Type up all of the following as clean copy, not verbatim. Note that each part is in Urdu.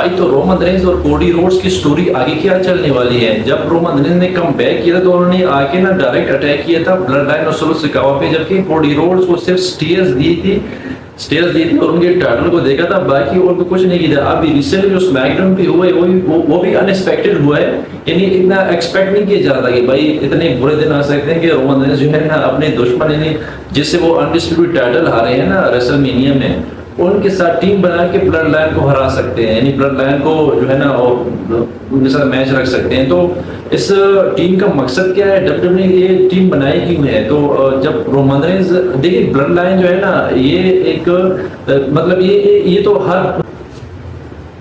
بھائی تو رومن رینز اور کوڈی روڈز کی سٹوری آگے کیا چلنے والی ہے. جب رومن رینز نے کم بیک کیا تھا تو انہوں نے آگے نا ڈائریکٹ اٹیک کیا تھا بلڈ لائن اور سولو سکاوا پہ, جبکہ کوڈی روڈز کو صرف سٹیئرز دی تھی اور ان کے ٹائٹل کو دیکھا تھا, باقی اور بھی کچھ نہیں کیا تھا. ابھی ریسنٹلی جو اسمیک ڈاؤن پہ ہوا ہے وہ بھی ان ایکسپیکٹڈ ہوا ہے, یعنی اتنا ایکسپیکٹ نہیں کیا جاتا کہ بھائی اتنے برے دن آ سکتے ہیں کہ رومن رینز جو ہے نا اپنے دشمن یعنی جس سے وہ انڈسپیوٹڈ ٹائٹل ہارے ہیں نا ریسل مینیا میں, ان کے ساتھ ٹیم بنا کے بلڈ لائن کو ہرا سکتے ہیں, یعنی بلڈ لائن کو جو ہے نا ان کے ساتھ میچ رکھ سکتے ہیں. تو اس ٹیم کا مقصد کیا ہے, ڈبلیو نے یہ ٹیم بنائی کیوں ہے؟ تو جب رومن رینز دیکھیں بلڈ لائن جو ہے نا یہ ایک مطلب یہ تو ہر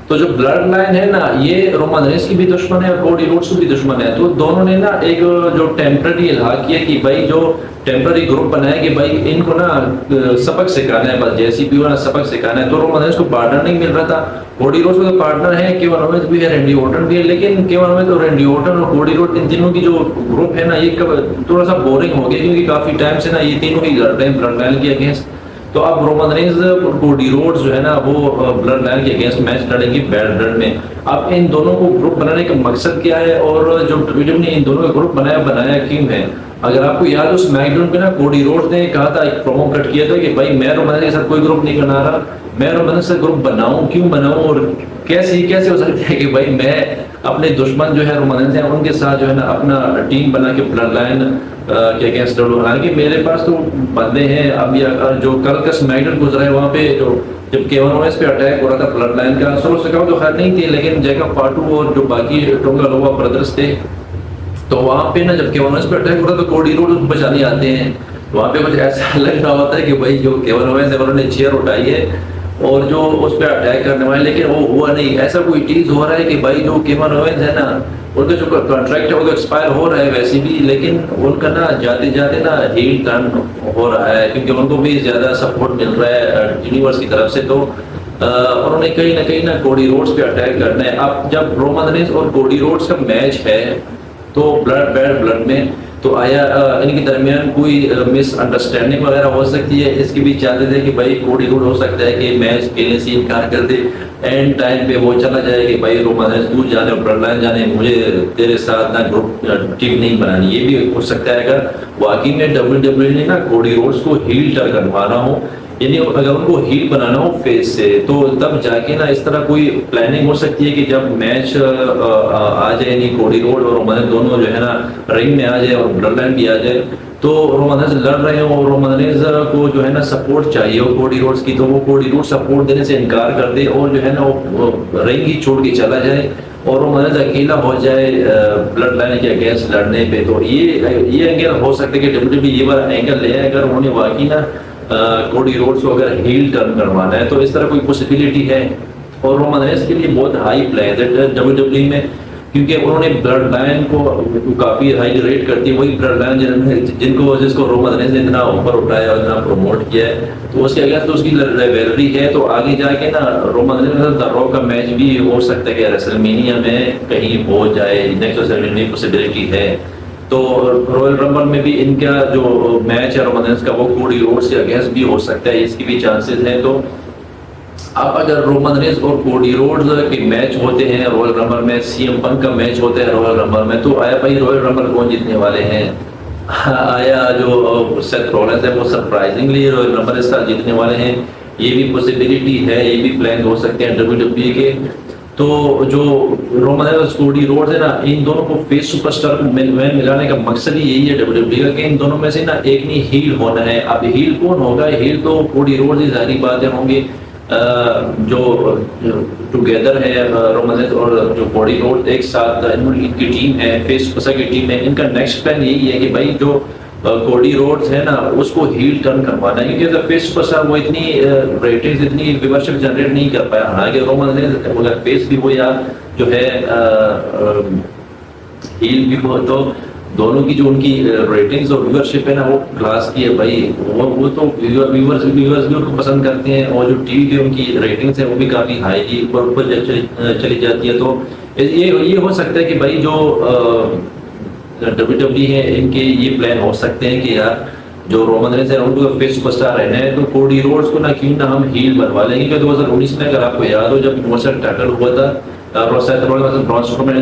تو جو بلڈ لائن ہے نا یہ رومن رینز کی بھی دشمن ہے اور کوڈی روڈز کی بھی دشمن ہے. تو دونوں نے نا ایک جو ٹیمپرری الحاق کیا کہ بھائی جو ٹیمپرری گروپ بنایا کہ بھائی ان کو نا سبق سکھانا ہے, بس جیسی بھی ہو نا سبق سکھانا ہے. تو رومن رینز کو پارٹنر نہیں مل رہا تھا, کوڈی روڈز کا پارٹنر ہے کیون اوونز بھی ہے, رینڈی اورٹن بھی ہے, لیکن کیون اوونز اور رینڈی اورٹن اور کوڈی روڈز ان تینوں کی جو گروپ ہے نا یہ تھوڑا سا بورنگ ہو گیا کیونکہ کافی ٹائم سے نا یہ تینوں ہی لڑ رہے ہیں بلڈ لائن کے اگینسٹ. تو اب رومن رینز اور کوڈی روڈز جو ہے نا وہ بلڈ لائن کے اگینسٹ میچ لڑیں گے بیڈ بلڈ میں. اب ان دونوں کو گروپ بنانے کا مقصد کیا ہے اور جو ڈبلیو نے ان دونوں کا گروپ بنایا کیوں ہے؟ اگر آپ کو یاد ہو اسمیک ڈاؤن پہ نا کوڈی روڈز نے کہا تھا, ایک پرومو کٹ کیا تھا کہ بھائی میں رومن رینز کے ساتھ کوئی گروپ نہیں بنا رہا, میں رومن رینز سے گروپ بناؤں کیوں بناؤں اور کیسے ہو سکتا ہے کہ بھائی میں اپنے دشمن جو ہے رومن رینز ہیں ان کے ساتھ جو ہے نا اپنا ٹیم بنا کے بلڈ لائن کے اگینسٹ لڑوں. حالانکہ میرے پاس تو بندے ہیں. اب جو کل کا اسمیک ڈاؤن گزرا ہے وہاں پہ جو جب کیون اوونز پہ اٹیک ہو رہا تھا بلڈ لائن کا, سولو سکاوا تو خیر نہیں تھے لیکن جیکب فاٹو اور جو باقی ٹونگا لووا بردرز تھے, تو وہاں پہ نا جب کیون اوونز پہ اٹیک ہو رہا تو کوڈی روڈز کو بچانے آتے ہیں. وہاں پہ کچھ ایسا لگ رہا ہوتا ہے کہ بھائی جو کیون اوونز ہے انہوں نے چیئر اٹھائی ہے اور جو اس پہ اٹیک کرنے والے, لیکن وہ ہوا نہیں. ایسا کوئی ٹیز ہو رہا ہے کہ بھائی جو کیون اوونز ہے نا ان کا جو کانٹریکٹ ہے وہ تو ایکسپائر ہو رہا ہے ویسے بھی, لیکن ان کا نا جاتے نا ہیل ٹرن ہو رہا ہے کیونکہ ان کو بھی زیادہ سپورٹ مل رہا ہے یونیورس کی طرف سے. تو انہوں نے کہیں نہ کہیں نا کوڈی روڈز پہ اٹیک کرنا ہے. اب جب رومن رینز اور کوڈی روڈز کا میچ ہے تو بلڈ میں, تو آیا ان کے درمیان کوئی مس انڈرسٹینڈنگ وغیرہ ہو سکتی ہے؟ اس کی بھی چاہتے تھے کہ بھائی کوڈی روڈ ہو سکتا ہے کہ میچ کھیلنے سے انکار کر دے, اینڈ ٹائم پہ وہ چلا جائے کہ بھائی رومن رینز دور جانے اور بلڈ لائن جانے, مجھے تیرے ساتھ نا گروپ ٹیم نہیں بنانی. یہ بھی ہو سکتا ہے اگر واقعی میں ڈبلیو نے نا کوڈی روڈز کو ہیل ٹرن کروانا ہو, یعنی اگر ان کو ہیل بنانا ہو فیس سے, تو تب جا کے نا اس طرح کوئی پلاننگ ہو سکتی ہے کہ جب میچ آ جائے یعنی کوڈی روڈ اور رومن رینز دونوں جو ہے نا رنگ میں آ جائے اور بلڈ لائن بھی آ جائے, تو رومن رینز لڑ رہے ہوں اور رومن رینز کو جو ہے نا سپورٹ چاہیے ہو کوڈی روڈز کی, تو وہ کوڈی روڈ سپورٹ دینے سے انکار کر دے اور جو ہے نا وہ رنگ ہی چھوڑ کے چلا جائے اور رومن رینز اکیلا ہو جائے بلڈ لائن کے اگینسٹ لڑنے پہ. تو یہ اینگل ہو سکتا ہے کہ ڈبلیو یہ والا اینگل لے اگر انہوں نے واقعی نا کوڈی روڈز کو اگر ہیل ٹرن کروانا ہے, تو اس طرح کوئی پوسیبلٹی ہے. اور رومن رینز کے لیے بہت ہائی پلان ہے ڈبلیو میں, کیونکہ انہوں نے بلڈ لائن کو کافی ہائی ریٹ کرتی ہے, وہی بلڈ لائن جس کو رومن رینز نے اتنا اوپر اٹھایا اور اتنا پروموٹ کیا ہے, تو اس کے اگینسٹ اس کی ریویلری ہے. تو آگے جا کے نا رومن رینز دا راک کا میچ بھی ہو سکتا ہے کہ ریسل مینیا میں کہیں ہو جائے, نیکسٹ پوسیبلٹی ہے. تو رائل رمبل میں بھی ان کا جو میچ ہے رومن رینز کا وہ کوڈی روڈز کے اگینسٹ بھی ہو سکتا ہے, اس کی بھی چانسز ہیں. تو اب اگر رومن رینز اور کوڈی روڈز کے میچ ہوتے ہیں رائل رمبل میں, سی ایم پنک کا میچ ہوتا ہے رائل رمبل میں, تو آیا بھائی رائل رمبل کون جیتنے والے ہیں؟ آیا جو سیتھ رولنز ہے وہ سرپرائزنگلی رائل رمبل اس سال جیتنے والے ہیں؟ یہ بھی پوسیبلٹی ہے, یہ بھی پلان ہو سکتے ہیں ڈبلیو کے. تو جو رومن رینز اور کوڈی روڈز ہے نا ان دونوں کو فیس سپر اسٹار کو ملانے کا مقصد ہی یہی ہے ڈبلیو کا کہ ان دونوں میں سے نا ایک نہیں ہیل ہونا ہے. اب ہیل کون ہوگا؟ ہیل تو کوڈی روڈز ہی ظاہری باتیں ہوں گے, جو ٹوگیدر ہے رومن رینز اور جو کوڈی روڈ ایک ساتھ ان کی ٹیم ہے, فیس سپر اسٹار کی ٹیم ہے. ان کا نیکسٹ پلان یہی ہے کہ بھائی جو کوڈی روڈز ہے نا اس کو ہیل ٹرن کروانا ہے, کیونکہ اگر فیس سپر اسٹار وہ اتنی ریٹنگز اتنی ویورشپ جنریٹ نہیں کر پایا. حالانکہ رومن رینز اگر فیس بھی ہو یا جو ہے ہیل بھی ہو, تو دونوں کی جو ان کی ریٹنگز اور ویورشپ ہے نا وہ کلاس کی ہے بھائی. وہ تو ویورز بھی ان کو پسند کرتے ہیں, اور جو ٹی وی کی ان کی ریٹنگز ہیں وہ بھی کافی ہائی اوپر چلی جاتی ہے. تو یہ ہو سکتا ہے کہ بھائی جو ڈبلیو ہے ان کے یہ پلان ہو سکتے ہیں کہ یار جو رومن رینز ہیں ان کو فیس سپر اسٹار رہنا ہے، تو کوڈی روڈز کو نہ کیوں نہ ہم ہیل بنوا لیں گے. کہ 2019 میں اگر آپ کو یاد ہو جب یونیورسل ٹائٹل ہوا تھا بران اسٹرومن،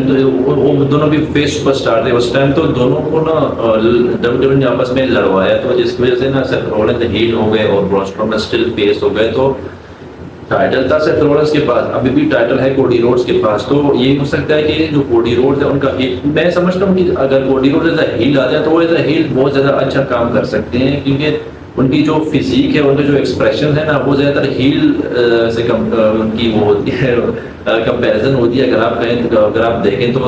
وہ دونوں بھی فیس سپر اسٹار تھے اس ٹائم، تو دونوں کو نا WWE نے آپس میں لڑوایا، تو جس کی وجہ سے نا سیتھ رولنز ہیل ہو گئے اور بران اسٹرومن اسٹل فیس ہو گئے. تو ٹائٹل تھا سیتھ رولنز کے پاس، ابھی بھی ٹائٹل ہے کوڈی روڈز کے پاس. تو یہ ہو سکتا ہے کہ جو کوڈی روڈز ہے ان کا میں سمجھتا ہوں کہ اگر کوڈی روڈز ایز اے ہیل آتے ہیں تو وہ ایز اے ہیل بہت زیادہ اچھا کام کر سکتے ہیں، کیونکہ ان کی جو فزیک ہے، ان کے جو ایکسپریشن ہے نا، وہ زیادہ تر ہیل سے ان کی وہ ہوتی ہے، کمپیریزن ہوتی ہے. اگر آپ کہیں، اگر آپ دیکھیں تو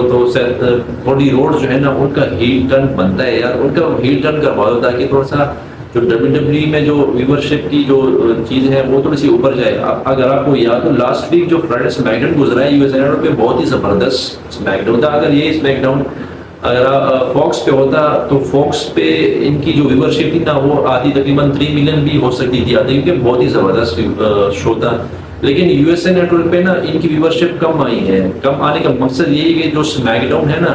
کوڈی روڈز جو ہے نا ان کا ہیل ٹرن بنتا ہے یار، ان کا ہیل ٹرن کروا دو تاکہ تھوڑا سا جو WWE میں جو ویورشپ کی جو چیز ہے وہ تھوڑی سی اوپر جائے. اگر آپ کو یاد ہو لاسٹ ویک جو فرائیڈے اسمیک ڈاؤن گزرا ہے US نیٹورک پہ، بہت ہی زبردست اسمیک ڈاؤن تھا. اگر یہ اسمیک ڈاؤن اگر فوکس پہ ہوتا تو فوکس پہ ان کی جو ویورشپ تھی نا وہ آدھی تقریباً 3 ملین بھی ہو سکتی تھی آدھی، کیونکہ بہت ہی زبردست شو تھا. لیکن USA نیٹورک پہ نا ان کی ویورشپ کم آئی ہے. کم آنے کا مقصد یہی ہے کہ جو اسمیک ڈاؤن ہے نا،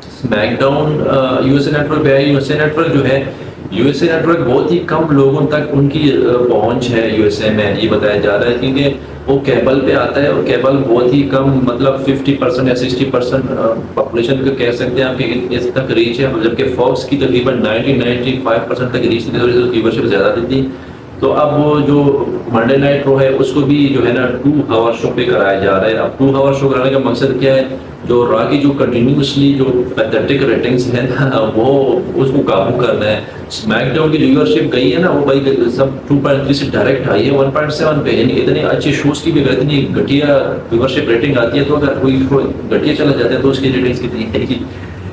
اسمیک ڈاؤن USA نیٹورک پہ ہے. USA نیٹورک جو ہے، USA نیٹورک بہت ہی کم لوگوں تک ان کی پہنچ ہے USA میں، یہ بتایا جا رہا ہے، کیونکہ وہ کیبل پہ آتا ہے اور کیبل بہت ہی کم، مطلب 50% یا 60% پاپولیشن کو کہہ سکتے ہیں آپ کہ اس تک ریچ ہے، جبکہ فوکس کی تقریباً 90-95% تک ریچ تھی، ویورشپ زیادہ تھی. تو اب وہ جو منڈے نائٹ رو ہے اس کو بھی جو ہے نا 2 آور شو پہ کرایا جا رہا ہے. اب 2 آور شو کرانے کا مقصد کیا ہے؟ جو را کی جو کنٹینیوسلی جو پیتھیٹک ریٹنگز ہیں نا وہ اس کو قابو کرنا ہے. اسمیک ڈاؤن کی ویورشپ گئی ہے نا وہ بھائی سب 2.3 سے ڈائریکٹ آئی ہے 1.7 پہ، یعنی اتنے اچھے شوز کی بھی اگر اتنی گھٹیا ویورشپ ریٹنگ آتی ہے تو اگر کوئی شو گھٹیا چلا جاتا ہے تو اس کی ریٹنگز کتنی ہے کہ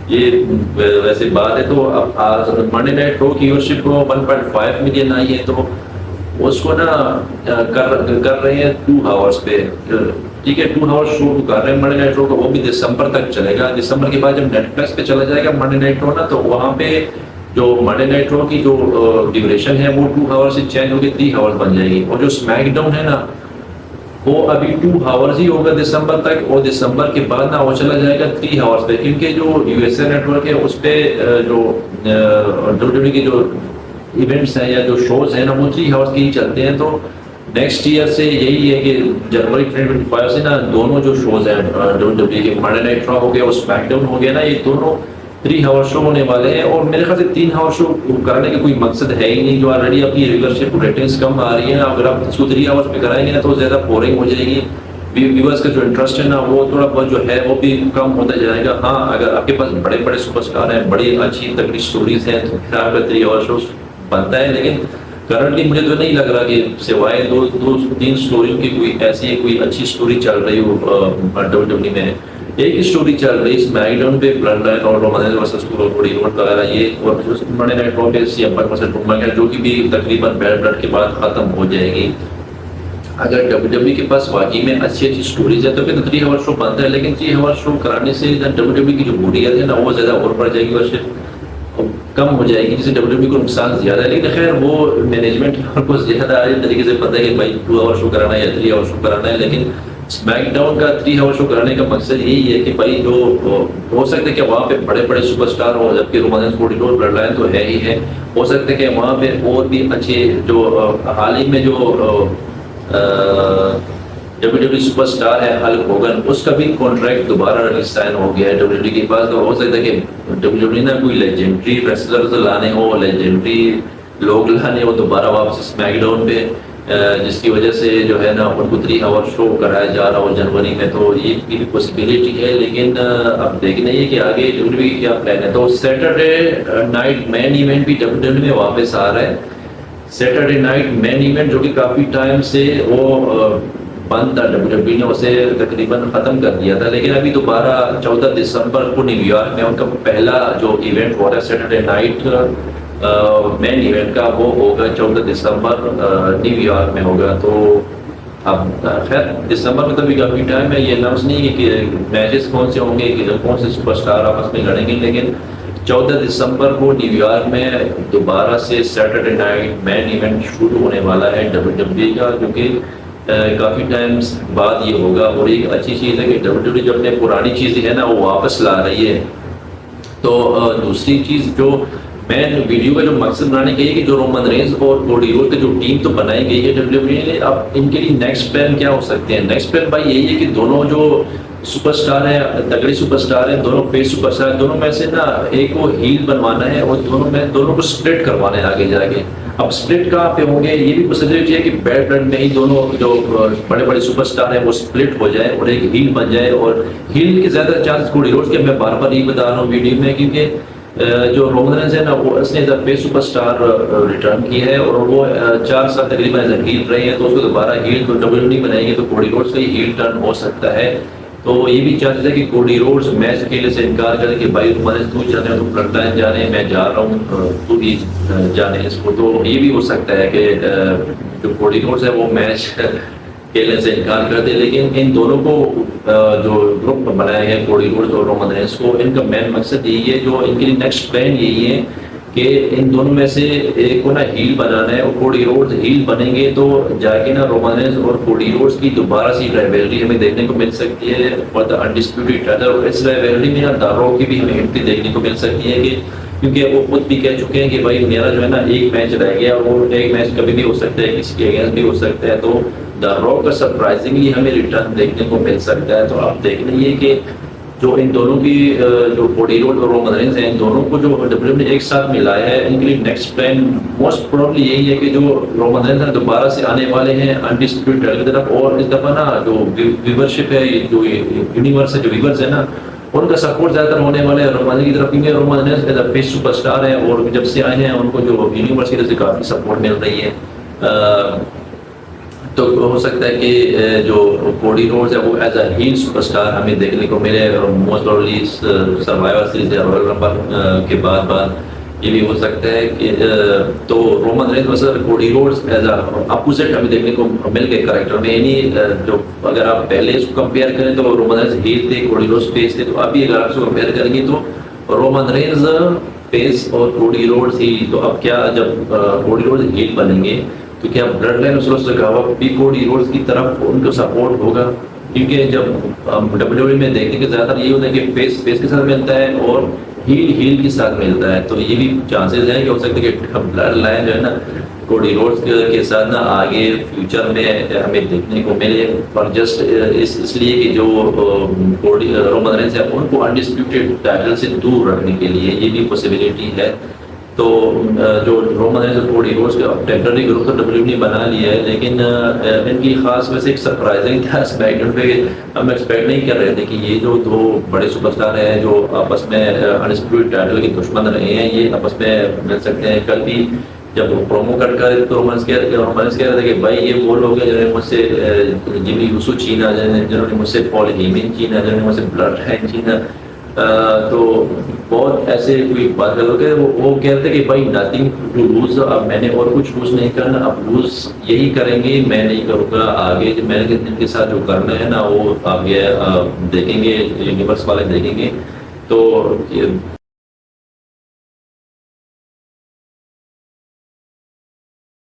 یہ ویسے بات ہے. تو اب منڈے نائٹ رو کی ویورشپ کو 1.5 ملین آئی ہے، تو اس کو نا کر رہے ہیں 2 آورس پہ. ٹھیک ہے، 2 آور شو کر رہے ہیں منڈے نائٹ رو کا، وہ بھی دسمبر تک چلے گا. دسمبر کے بعد جب نیٹ فلکس پہ چلا جائے گا منڈے نائٹ رو نا، تو وہاں پہ جو منڈے نائٹ رو کی جو ڈیوریشن ہے وہ 2 آور سے چینج ہو کے 3 آور بن جائے گی. اور جو اسمیک ڈاؤن ہے نا وہ ابھی 2 آورز ہی ہوگا دسمبر تک، اور دسمبر کے بعد نا وہ چلا جائے گا 3 آورس پہ، کیونکہ جو USA نیٹورک ہے اس پہ جو WWE کی جو ایونٹس ہیں یا جو شوز ہیں نا وہ 3 آورس کے ہی چلتے ہیں. تو نیکسٹ ایئر سے یہی ہے کہ جنوری 2025 سے نا دونوں جو شوز ہیں WWE کے، منڈے نائٹ رو ہو گیا اور اسمیک ڈاؤن ہو گیا نا، یہ دونوں 3 آور شو ہونے والے ہیں. اور میرے خیال سے 3 آور شو کرنے کا کوئی مقصد ہے ہی نہیں، جو آلریڈی آپ کی ویورشپ ریٹنگس کم آ رہی ہیں. اگر آپ اس کو 3 آورس پہ کرائیں گے نا تو زیادہ بورنگ ہو جائے گی. ویورس کا جو انٹرسٹ ہے نا وہ تھوڑا بہت جو ہے وہ بھی کم ہوتا جائے گا. ہاں اگر آپ کے پاس بڑے بڑے سپر اسٹار ہیں، بڑی اچھی تگڑی اسٹوریز ہیں، تو پھر آپ کا 3 آور شو بنتا ہے. لیکن کرنٹلی مجھے تو نہیں لگ رہا کہ سوائے 2-3 اسٹوریوں کی کوئی ایسی کوئی اچھی اسٹوری چل رہی ہو WWE میں. ایک ہی اسٹوری چل رہی ہے اسمیک ڈاؤن پہ، بلڈ لائن اور رومن رینز ورسس کوڈی روڈز وغیرہ یہ، اور منڈے نائٹ رو پہ CM Punk ورسس ڈرو میکینٹائر جو کہ بھی تقریباً بیڈ بلڈ کے بعد ختم ہو جائے گی. اگر WWE کے پاس واقعی میں اچھی اچھی اسٹوریز ہے تو پھر 3 آور شو بنتا ہے. لیکن 3 آور شو کرانے سے WWE کی جو بوڈیت ہے نا وہ زیادہ اور بڑھ جائے گی، ورشپ کم ہو جائے گی، جس سے WWE کو نقصان زیادہ ہے. لیکن خیر وہ مینجمنٹ کو زیادہ اچھی طریقے سے پتہ ہے کہ بھائی 2 آور شو کرانا ہے یا 3 آور شو کرانا ہے. لیکن اسمیک ڈاؤن کا 3 آور شو کرانے کا مقصد یہی ہے کہ بھائی جو ہو سکتا ہے کہ وہاں پہ بڑے بڑے سپر اسٹار ہوں، جبکہ Roman Reigns Cody Rhodes bloodline تو ہے ہی ہے. ہو سکتا ہے کہ وہاں پہ اور بھی اچھے جو حال ہی میں جو WWE سپر اسٹار ہے ہلک ہوگن، اس کا بھی کانٹریکٹ دوبارہ سائن ہو گیا ہے WWE کے پاس. تو ہو سکتا ہے کہ WWE نے کوئی لیجنڈری ریسلرز لانے ہو، لیجنڈری لوگ لانے ہو دوبارہ واپس اسمیک ڈاؤن پہ، جس کی وجہ سے جو ہے نا ان کو 3 آور شو کرایا جا رہا ہو جنوری میں. تو یہ بھی پاسبلٹی ہے. لیکن اب دیکھنا یہ کہ آگے WWE کی کیا پلان ہے. تو سیٹرڈے نائٹ مین ایونٹ بھی WWE میں واپس آ رہا ہے. سیٹرڈے نائٹ مین ایونٹ جو کہ کافی ٹائم سے وہ بند تھا، WWE نے اسے تقریباً ختم کر دیا تھا. لیکن ابھی دوبارہ 14 دسمبر کو نیو یارک میں ان کا پہلا جو ایونٹ ہو رہا ہے سیٹرڈے نائٹ مین ایونٹ کا، وہ ہوگا 14 دسمبر نیو یارک میں ہوگا. تو اب خیر دسمبر میں تو بھی کافی ٹائم ہے. یہ اناؤنس نہیں ہے کہ میچز کون سے ہوں گے، کہ کون سے سپر اسٹار آپس میں لڑیں گے. لیکن 14 دسمبر کو نیو یارک میں دوبارہ سے سیٹرڈے نائٹ مین ایونٹ شروع ہونے والا ہے WWE کا، جو کہ کافی ٹائم بعد یہ ہوگا. اور ایک اچھی چیز ہے کہ WWE جو اپنے پرانی چیزیں ہیں نا وہ واپس لا رہی ہے. تو دوسری چیز جو میں ویڈیو کا جو مقصد بنانے کا یہ کہ جو رومن رینز اور کوڈی روڈ کی جو ٹیم تو بنائی گئی ہے WWE نے، اب ان کے لیے نیکسٹ پلان کیا ہو سکتے ہیں؟ نیکسٹ پلان بھائی یہی ہے کہ دونوں جو سپر سٹار ہیں، تگڑے سپر سٹار ہیں، دونوں فیس سپر سٹار ہیں، دونوں میں سے نا ایک کو ہیل بنوانا ہے اور دونوں کو سپلٹ کروانا ہے آگے جا کے. اب سپلٹ کہاں پہ ہوں گے؟ یہ بھی پاسبلٹی ہے کہ بیڈ بلڈ میں ہی دونوں جو بڑے بڑے سپر سٹار ہیں وہ سپلٹ ہو جائے اور ایک ہیل بن جائے. اور ہیل کے زیادہ چانس کوڈی روڈز کے میں بار بار یہ بتا رہا ہوں ویڈیو میں، کیونکہ جو رومن رینز ہے نا وہ اس نے فیس سپر سٹار ریٹرن کی ہے اور وہ 4 سال تقریباً ہیل رہے ہیں، تو اس کو دوبارہ ہیل WWE بنائیں گے تو کوڈی روڈز کا ہی ہیل ٹرن ہو سکتا ہے. تو یہ بھی چانسز ہے کہ کوڈی روڈز میچ کھیلنے سے انکار کرے کہ بھائی رومن تو چاہتے ہیں تو فرنٹ لائن جا رہے ہیں، میں جا رہا ہوں تو بھی جانے اس کو. تو یہ بھی ہو سکتا ہے کہ جو کوڈی روڈز ہے وہ میچ کھیلنے سے انکار کر دے. لیکن ان دونوں کو جو گروپ بنایا گیا کوڈی روڈز اور رومن رینز کو، ان کا مین مقصد یہی ہے، جو ان کے لیے نیکسٹ پلان یہی ہے کہ ان دونوں میں سے ایک کو نا ہیل بنانا ہے. اور کوڈی روڈز ہیل بنیں گے تو جا کے نا رومن رینز اور کوڈی روڈز کی دوبارہ سی رائیولری ہمیں دیکھنے کو مل سکتی ہے فار دا انڈسپیوٹڈ ٹائٹل. اور اس رائیولری میں دا راک کی بھی ہمیں انٹری دیکھنے کو مل سکتی ہے، کہ کیونکہ وہ خود بھی کہہ چکے ہیں کہ بھائی میرا جو ہے نا ایک میچ رہ گیا، اور ایک میچ کبھی بھی ہو سکتا ہے، کسی کے اگینسٹ بھی ہو سکتا ہے. تو دا راک کا سرپرائزنگلی ہمیں ریٹرن دیکھنے کو مل سکتا ہے. تو آپ دیکھ لیجیے کہ جو ان دونوں کی جو کوڈی روڈ اور رومن رینز ہیں، ان دونوں کو جو WWE نے ایک ساتھ ملایا ہے، ان کے لیے نیکسٹ پلان موسٹ پروبلی یہی ہے کہ جو رومن رینز ہیں دوبارہ سے آنے والے ہیں انڈسپیوٹڈ ٹائٹل کی طرف. اور اس دفعہ نا جو ویورشپ ہے، جو یونیورس ہے، جو ویورز ہیں نا، ان کا سپورٹ زیادہ تر ہونے والے ہیں رومن کی طرف، کیونکہ Roman Reigns is a face super star ہیں اور جب سے آئے ہیں ان کو جو یونیورس کی طرف سے کافی سپورٹ مل رہی ہے. تو ہو سکتا ہے کہ جو کوڈی روڈز ہے وہ as a heel super star ہمیں دیکھنے کو ملے. اور موسٹ پروبلی سروائیور سیریز یا رائل رمبل کے بعد یہ بھی ہو سکتا ہے کہ تو رومن رینز مثلا کوڈی روڈز ایز اے اپوزٹ ہمیں دیکھنے کو مل گئے کریکٹر میں. یعنی جو اگر آپ پہلے اس کو کمپیئر کریں تو رومن رینز ہیل تھے، کوڈی روڈز فیس تھے. تو ابھی اگر آپ اس کو کمپیئر کریں گے تو رومن رینز فیس اور کوڈی روڈز ہی. تو اب کیا جب کوڈی روڈز ہیل بنیں گے تو کیا بلڈ لائن اسلوس سے کہا بھی کوڈی روڈز کی طرف ان کو سپورٹ ہوگا؟ کیونکہ جب WWE میں دیکھنے کے زیادہ تر یہ ہوتا ہے کہ فیس کے ساتھ ملتا ہے اور ہیل کے ساتھ ملتا ہے. تو یہ بھی چانسز ہیں کہ ہو سکتا ہے کہ بلڈ لائن جو ہے نا کوڈی روڈز کے ساتھ نا آگے فیوچر میں ہمیں دیکھنے کو ملے. اور جسٹ اس لیے کہ جو رومن رینز ہیں ان کو انڈسپیوٹڈ ٹائٹل سے دور رکھنے کے لیے یہ بھی پاسبلٹی ہے. تو جو رومن رینز اور کوڈی روڈز کا ٹیمپرری گروپ تو WWE نے بنا لیا ہے، لیکن ان کی خاص ویسے ایک سرپرائزنگ تھا اسپیکٹ پہ. ہم ایکسپیکٹ نہیں کر رہے تھے کہ یہ جو دو بڑے سپر اسٹار ہیں جو آپس میں انڈسپیوٹڈ ٹائٹل کے دشمن رہے ہیں، یہ آپس میں مل سکتے ہیں. کل بھی جب وہ پرومو کٹ کر تو رومنس کہہ رہے تھے کہ بھائی یہ وہ لوگ ہیں جنہوں نے مجھ سے جمی یوسو چھینا، جنہوں نے مجھ سے پال ہیمن چھینا، جنہوں نے مجھ سے بلڈ لائن چھینا. تو بہت ایسے کوئی بات کر کہ وہ کہتے کہ بھائی نتھنگ ٹو لوز، اب میں نے اور کچھ لوز نہیں کرنا، اب لوز یہی کریں گے، میں نہیں کروں گا آگے. میں نے ان کے ساتھ جو کرنا ہے نا وہ آگے دیکھیں گے، یونیورس والے دیکھیں گے. تو